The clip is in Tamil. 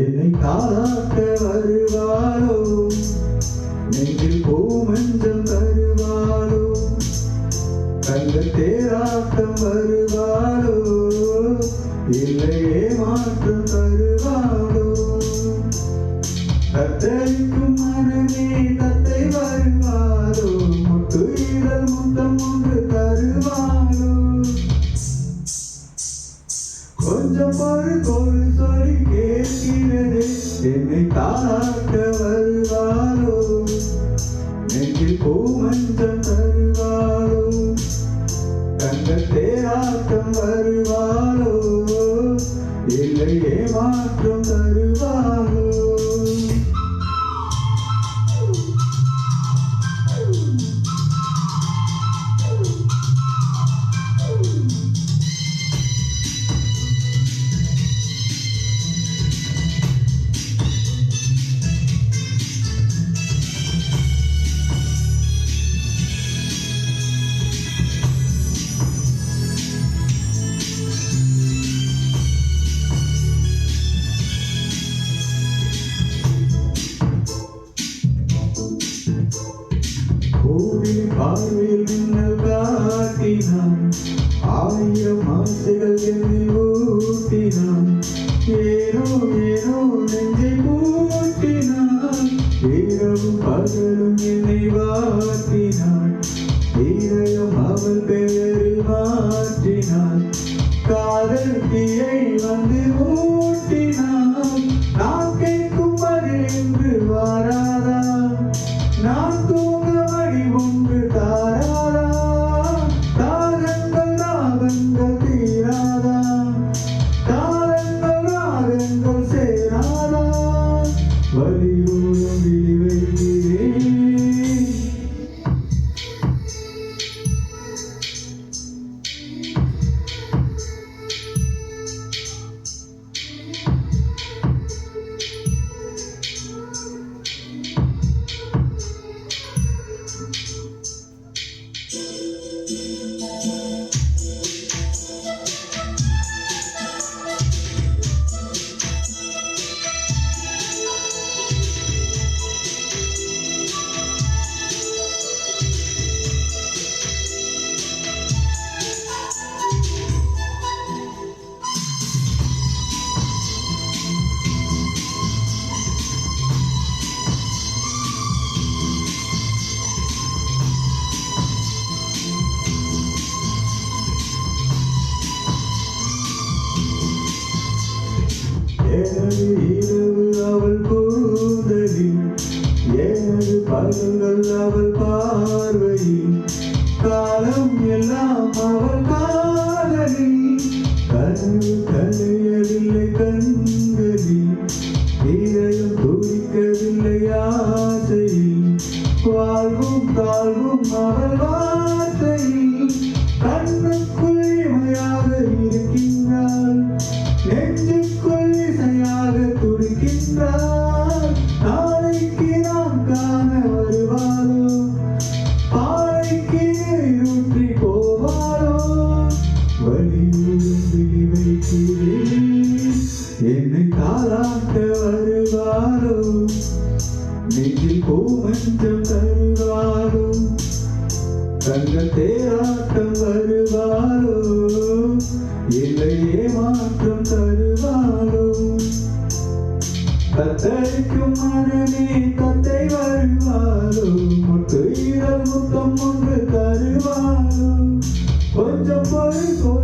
என்னை தாளாட்ட வருவாளோ, நெஞ்சில் பூமஞ்சம் தருவாளோ, கண்ட தேராட்டம் வருவாளோ, இல்லையே மாற்றம் தருவாளோ. தத்தளிக்கும் மனமே தத்தை வருவாளோ, முத்து இதழ் முத்தம் ஒன்று தருவாளோ. கொஞ்சம் ஒரு சொல்லி கேட்கிறது, என்னை தாளாட்ட வருவாளோ, நெஞ்சில் பூமஞ்சம் தருவாளோ, கண்ட தேராட்டம் வருவாளோ, இல்லையே மாற்றம் தருவாளோ. பூவின் பார்வையில் மின்னல் காட்டினான், ஆயிரம் ஆசைகள் என்னை ஊட்டினான், ஏனோ ஏனோ நெஞ்சை பூட்டினான், இரவும் பகலும் என்னை வாட்டினான், இதயம் அவள் பெயரில் மாற்றினான், காதல் தீயை வந்து ஊட்டினான். நான் கேட்கும் பதில் என்று வாராதா, நான் தூங்க வழி ஒன்று தாராதா, தாகங்கள் நாகங்கள் தீராதா, தாளங்கள் ராகங்கள் சேராதா, வலியோடும் விழி வைக்கிறேன். எனது இரவு அவள் கூந்தலில், எனது பகல்கள் அவள் பார்வையில், காலம் எல்லாம் அவள் காதலில், கனவு கலையவில்லை கண்களில், இதயம் துடிக்கவில்லை ஆசையில், வாழ்வும் தாழ்வும் அவள் வார்த்தையில், கண்ணுக்குள் இமையாக இருக்கின்றாள், நெஞ்சுக்குள் இசையாக துடிக்கின்றாள். நாளைக்கு நாம் காண வருவாளோ, பாறைக்கு ஊற்றி போவாளோ, வலியுடன் விழி வைக்கிறேன். என்னை தாளாட்ட வருவாளோ, நெஞ்சில் பூமஞ்சம் தருவாளோ, கண்ட தேராட்டம் வருவாளோ, இல்லையே மாற்றம் தருவாளோ. தத்தளிக்கும் மனமே தத்தை வருவாளோ, முத்து இதழ் முத்தம் ஒன்று தருவாளோ, கொஞ்சம் பொறுக்கோ